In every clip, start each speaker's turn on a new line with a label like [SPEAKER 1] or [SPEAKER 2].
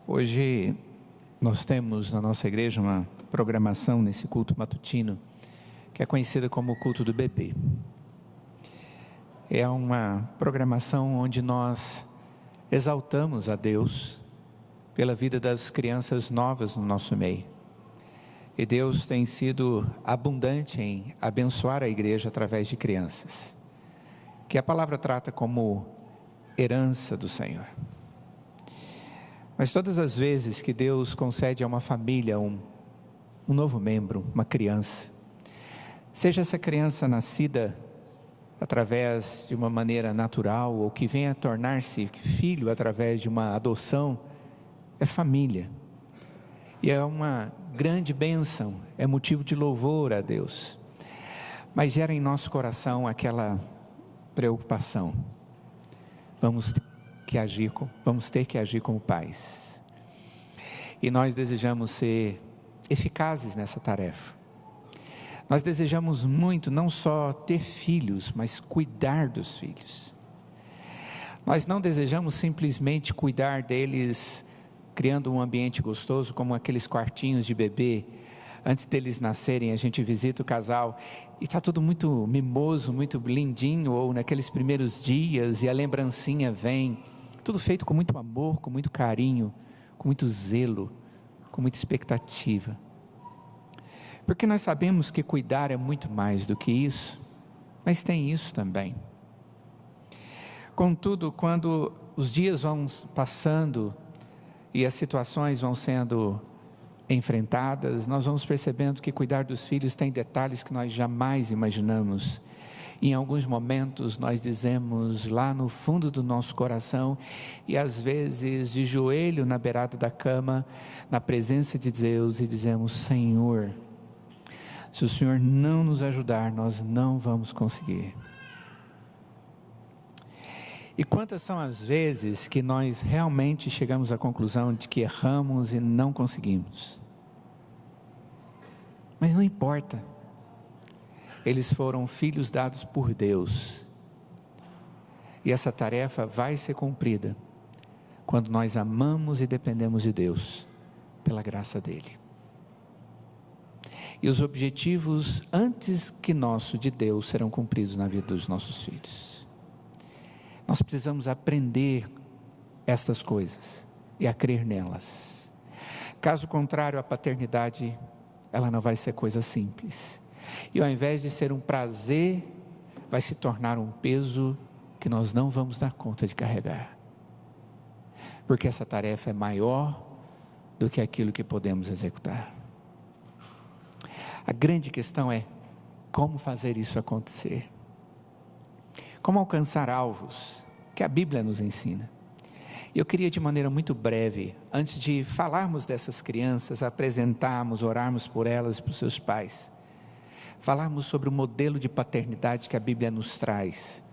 [SPEAKER 1] Hoje nós temos na nossa igreja uma programação nesse culto matutino que é conhecida como o culto do bebê. É uma programação onde nós exaltamos a Deus pela vida das crianças novas no nosso meio. E Deus tem sido abundante em abençoar a igreja através de crianças, que a palavra trata como herança do Senhor. Mas todas as vezes que Deus concede a uma família um novo membro, uma criança, seja essa criança nascida através de uma maneira natural ou que venha a tornar-se filho através de uma adoção, é família. E é uma grande bênção, é motivo de louvor a Deus. Mas gera em nosso coração aquela preocupação. Vamos ter que agir como pais. E nós desejamos ser eficazes nessa tarefa. Nós desejamos muito não só ter filhos, mas cuidar dos filhos. Nós não desejamos simplesmente cuidar deles criando um ambiente gostoso, como aqueles quartinhos de bebê. Antes deles nascerem, a gente visita o casal e está tudo muito mimoso, muito lindinho, ou naqueles primeiros dias, e a lembrancinha vem, tudo feito com muito amor, com muito carinho, com muito zelo, com muita expectativa. Porque nós sabemos que cuidar é muito mais do que isso, mas tem isso também. Contudo, quando os dias vão passando e as situações vão sendo enfrentadas, nós vamos percebendo que cuidar dos filhos tem detalhes que nós jamais imaginamos. Em alguns momentos nós dizemos lá no fundo do nosso coração, e às vezes de joelho na beirada da cama, na presença de Deus, e dizemos: Senhor, se o Senhor não nos ajudar, nós não vamos conseguir. E quantas são as vezes que nós realmente chegamos à conclusão de que erramos e não conseguimos? Mas não importa. Eles foram filhos dados por Deus. E essa tarefa vai ser cumprida quando nós amamos e dependemos de Deus, pela graça dEle. E os objetivos antes que nosso de Deus serão cumpridos na vida dos nossos filhos. Nós precisamos aprender estas coisas e a crer nelas. Caso contrário, a paternidade, ela não vai ser coisa simples. E ao invés de ser um prazer, vai se tornar um peso que nós não vamos dar conta de carregar. Porque essa tarefa é maior do que aquilo que podemos executar. A grande questão é como fazer isso acontecer. Como alcançar alvos que a Bíblia nos ensina. Eu queria, de maneira muito breve, antes de falarmos dessas crianças, apresentarmos, orarmos por elas e por seus pais, falarmos sobre o modelo de paternidade que a Bíblia nos traz,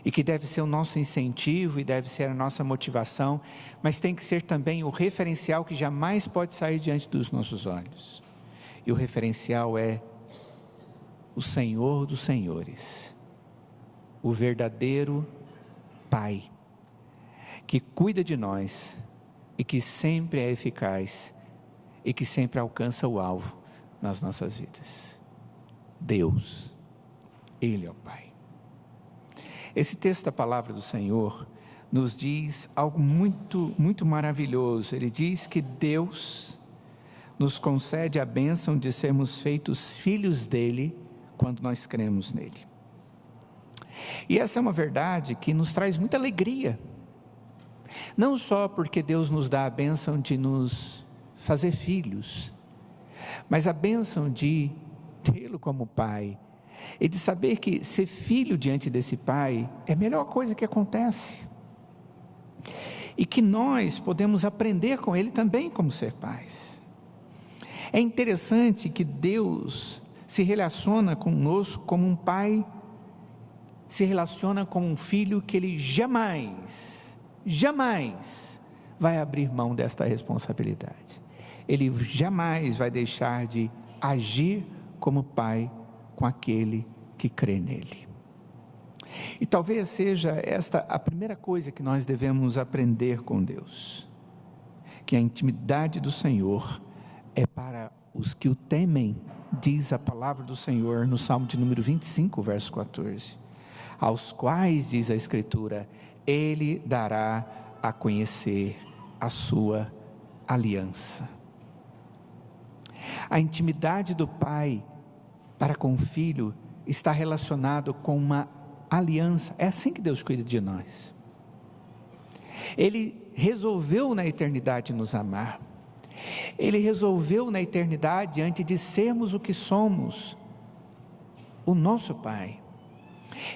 [SPEAKER 1] e que deve ser o nosso incentivo e deve ser a nossa motivação, mas tem que ser também o referencial que jamais pode sair diante dos nossos olhos. E o referencial é o Senhor dos Senhores, o verdadeiro Pai, que cuida de nós e que sempre é eficaz e que sempre alcança o alvo nas nossas vidas. Deus, Ele é o Pai. Esse texto da palavra do Senhor nos diz algo muito, muito maravilhoso. Ele diz que Deus nos concede a bênção de sermos feitos filhos dEle quando nós cremos nele. E essa é uma verdade que nos traz muita alegria, não só porque Deus nos dá a bênção de nos fazer filhos, mas a bênção de tê-lo como Pai, e de saber que ser filho diante desse Pai é a melhor coisa que acontece, e que nós podemos aprender com Ele também como ser pais. É interessante que Deus se relaciona conosco como um Pai se relaciona com um filho, que Ele jamais vai abrir mão desta responsabilidade. Ele jamais vai deixar de agir como Pai com aquele que crê nele. E talvez seja esta a primeira coisa que nós devemos aprender com Deus, que a intimidade do Senhor é para os que o temem, diz a palavra do Senhor no Salmo de número 25, verso 14, aos quais, diz a Escritura, Ele dará a conhecer a sua aliança. A intimidade do pai para com o filho está relacionado com uma aliança. É assim que Deus cuida de nós. Ele resolveu na eternidade nos amar. Ele resolveu na eternidade, antes de sermos o que somos, o nosso Pai.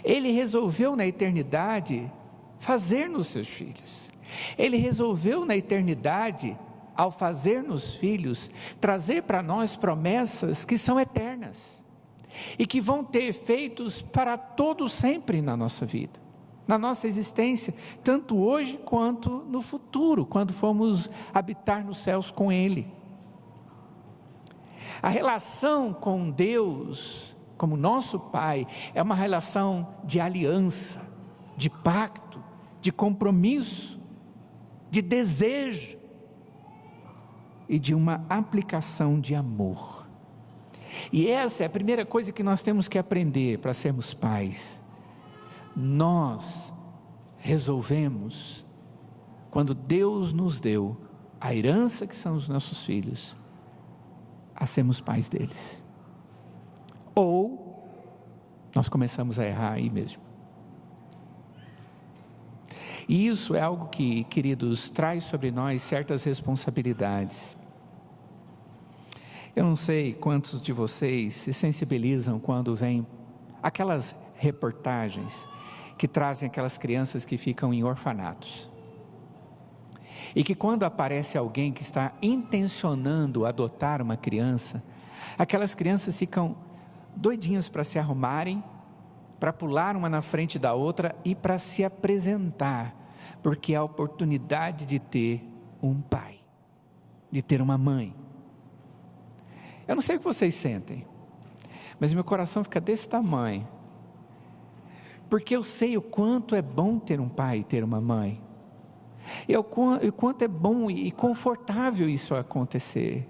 [SPEAKER 1] Ele resolveu na eternidade fazer-nos seus filhos. Ele resolveu na eternidade, ao fazer-nos filhos, trazer para nós promessas que são eternas e que vão ter efeitos para todo sempre na nossa vida, na nossa existência, tanto hoje quanto no futuro, quando formos habitar nos céus com Ele. A relação com Deus, como nosso Pai, é uma relação de aliança, de pacto, de compromisso, de desejo e de uma aplicação de amor. E essa é a primeira coisa que nós temos que aprender para sermos pais. Nós resolvemos, quando Deus nos deu a herança que são os nossos filhos, a sermos pais deles. Ou nós começamos a errar aí mesmo. E isso é algo que, queridos, traz sobre nós certas responsabilidades. Eu não sei quantos de vocês se sensibilizam quando vem aquelas reportagens que trazem aquelas crianças que ficam em orfanatos. E que quando aparece alguém que está intencionando adotar uma criança, aquelas crianças ficam doidinhas para se arrumarem, para pular uma na frente da outra e para se apresentar, porque é a oportunidade de ter um pai, de ter uma mãe. Eu não sei o que vocês sentem, mas meu coração fica desse tamanho, porque eu sei o quanto é bom ter um pai e ter uma mãe, e o quanto é bom e confortável isso acontecer.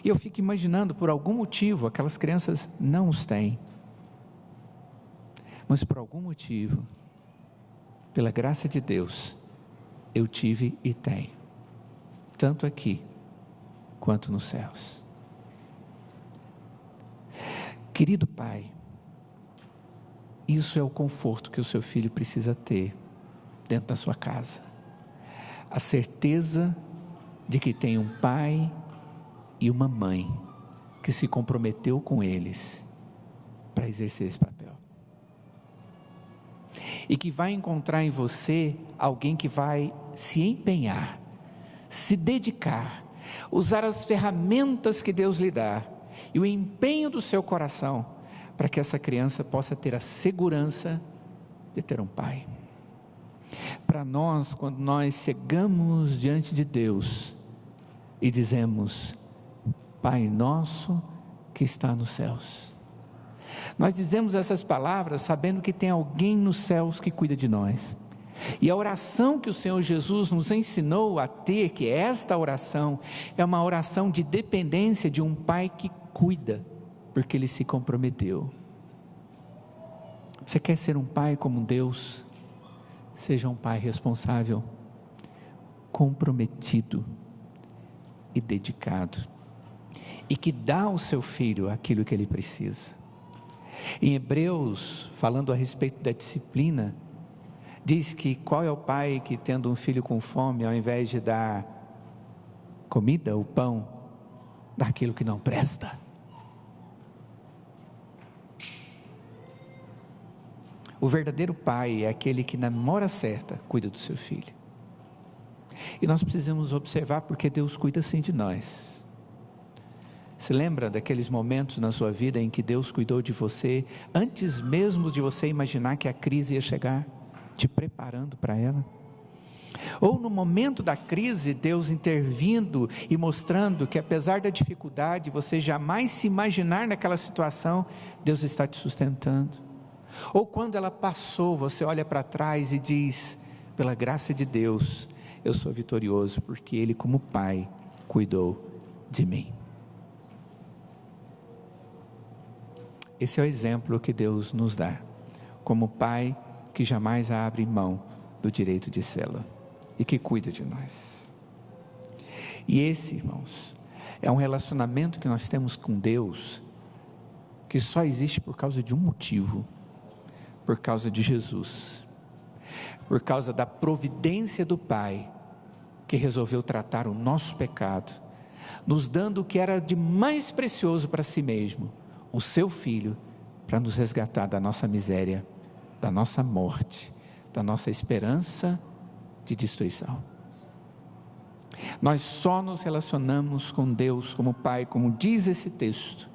[SPEAKER 1] E eu fico imaginando, por algum motivo, aquelas crianças não os têm, mas por algum motivo, pela graça de Deus, eu tive e tenho, tanto aqui, quanto nos céus. Querido pai, isso é o conforto que o seu filho precisa ter dentro da sua casa, a certeza de que tem um pai e uma mãe que se comprometeu com eles para exercer esse papel, e que vai encontrar em você alguém que vai se empenhar, se dedicar, usar as ferramentas que Deus lhe dá e o empenho do seu coração para que essa criança possa ter a segurança de ter um pai. Para nós, quando nós chegamos diante de Deus e dizemos: Pai nosso que está nos céus, nós dizemos essas palavras sabendo que tem alguém nos céus que cuida de nós. E a oração que o Senhor Jesus nos ensinou a ter, que esta oração é uma oração de dependência de um pai que cuida, porque ele se comprometeu. Você quer ser um pai como Deus? Seja um pai responsável, comprometido e dedicado, e que dá ao seu filho aquilo que ele precisa. Em Hebreus, falando a respeito da disciplina, diz que qual é o pai que, tendo um filho com fome, ao invés de dar comida, o pão, dá aquilo que não presta? O verdadeiro pai é aquele que na hora certa cuida do seu filho. E nós precisamos observar porque Deus cuida assim de nós. Se lembra daqueles momentos na sua vida em que Deus cuidou de você, antes mesmo de você imaginar que a crise ia chegar, te preparando para ela? Ou no momento da crise, Deus intervindo e mostrando que apesar da dificuldade, você jamais se imaginar naquela situação, Deus está te sustentando? Ou quando ela passou, você olha para trás e diz: pela graça de Deus, eu sou vitorioso, porque Ele, como Pai, cuidou de mim. Esse é o exemplo que Deus nos dá, como Pai que jamais abre mão do direito de sê-lo e que cuida de nós. E esse, irmãos, é um relacionamento que nós temos com Deus que só existe por causa de um motivo, por causa de Jesus, por causa da providência do Pai, que resolveu tratar o nosso pecado, nos dando o que era de mais precioso para si mesmo, o seu Filho, para nos resgatar da nossa miséria, da nossa morte, da nossa esperança de destruição. Nós só nos relacionamos com Deus como Pai, como diz esse texto,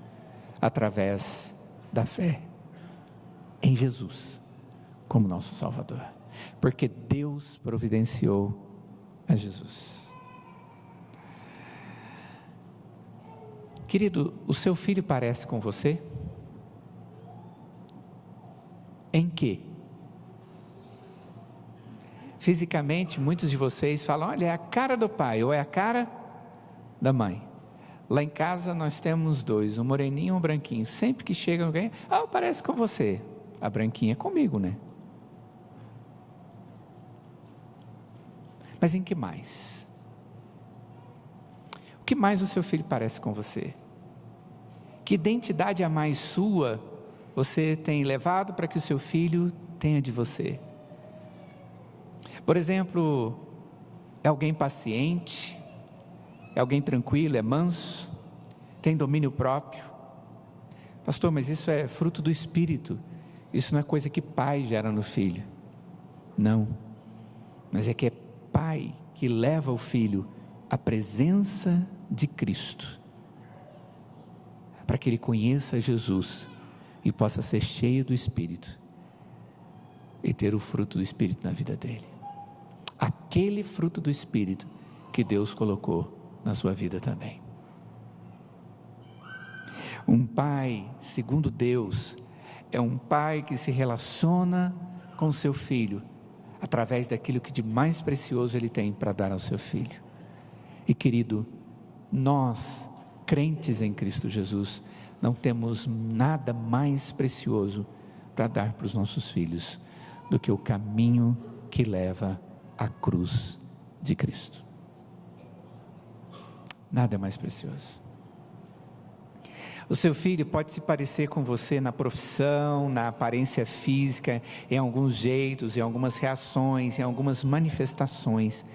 [SPEAKER 1] através da fé em Jesus como nosso Salvador, porque Deus providenciou a Jesus. Querido, o seu filho parece com você? Em quê? Fisicamente, muitos de vocês falam, olha, é a cara do pai, ou é a cara da mãe. Lá em casa nós temos dois, um moreninho e um branquinho. Sempre que chega alguém, parece com você. A branquinha é comigo, né? Mas em que mais? O que mais o seu filho parece com você? Que identidade a mais sua você tem levado para que o seu filho tenha de você? Por exemplo, é alguém paciente? É alguém tranquilo, é manso? Tem domínio próprio? Pastor, mas isso é fruto do Espírito. Isso não é coisa que pai gera no filho. Não. Mas é que é pai que leva o filho à presença de Cristo, para que ele conheça Jesus e possa ser cheio do Espírito e ter o fruto do Espírito na vida dele. Aquele fruto do Espírito que Deus colocou na sua vida também. Um pai, segundo Deus, é um pai que se relaciona com seu filho através daquilo que de mais precioso ele tem para dar ao seu filho. E querido, nós, crentes em Cristo Jesus, não temos nada mais precioso para dar para os nossos filhos do que o caminho que leva à cruz de Cristo. Nada é mais precioso. O seu filho pode se parecer com você na profissão, na aparência física, em alguns jeitos, em algumas reações, em algumas manifestações,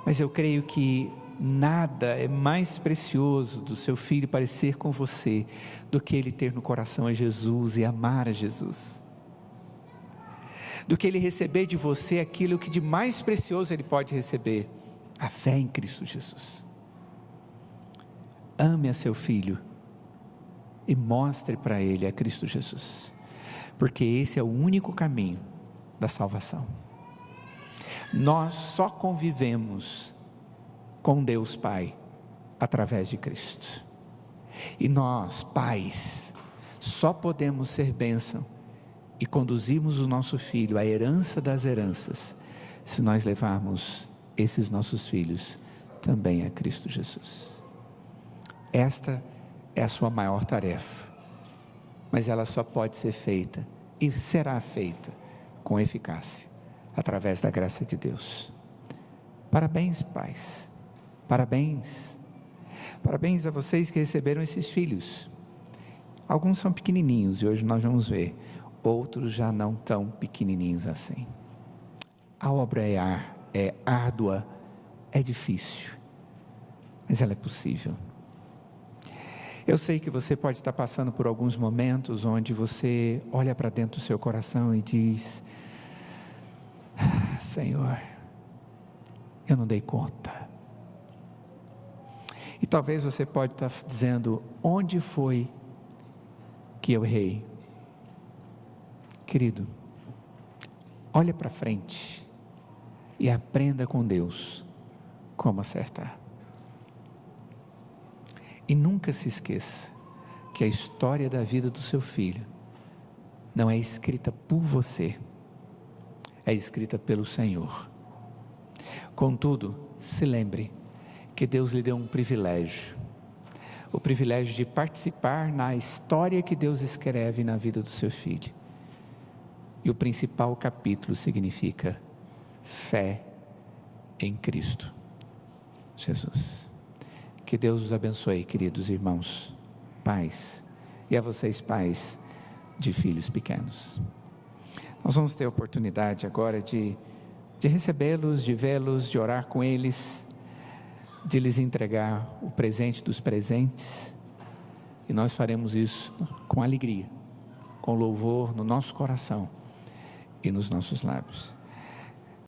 [SPEAKER 1] mas eu creio que nada é mais precioso do seu filho parecer com você do que ele ter no coração a Jesus e amar a Jesus, do que ele receber de você aquilo que de mais precioso ele pode receber, a fé em Cristo Jesus. Ame a seu filho e mostre para ele a Cristo Jesus, porque esse é o único caminho da salvação. Nós só convivemos com Deus Pai através de Cristo, e nós, pais, só podemos ser bênção e conduzirmos o nosso filho à herança das heranças, se nós levarmos esses nossos filhos também a Cristo Jesus. Esta é a sua maior tarefa, mas ela só pode ser feita e será feita com eficácia, através da graça de Deus. Parabéns, pais, parabéns a vocês que receberam esses filhos. Alguns são pequenininhos e hoje nós vamos ver, outros já não tão pequenininhos assim. A obra é árdua, é difícil, mas ela é possível. Eu sei que você pode estar passando por alguns momentos onde você olha para dentro do seu coração e diz: Senhor, eu não dei conta. E talvez você pode estar dizendo: onde foi que eu errei? Querido, olha para frente e aprenda com Deus como acertar. E nunca se esqueça que a história da vida do seu filho não é escrita por você, é escrita pelo Senhor. Contudo, se lembre que Deus lhe deu um privilégio, o privilégio de participar na história que Deus escreve na vida do seu filho. E o principal capítulo significa fé em Cristo Jesus. Que Deus os abençoe, queridos irmãos, pais, e a vocês pais de filhos pequenos. Nós vamos ter a oportunidade agora de recebê-los, de vê-los, de orar com eles, de lhes entregar o presente dos presentes, e nós faremos isso com alegria, com louvor no nosso coração e nos nossos lábios.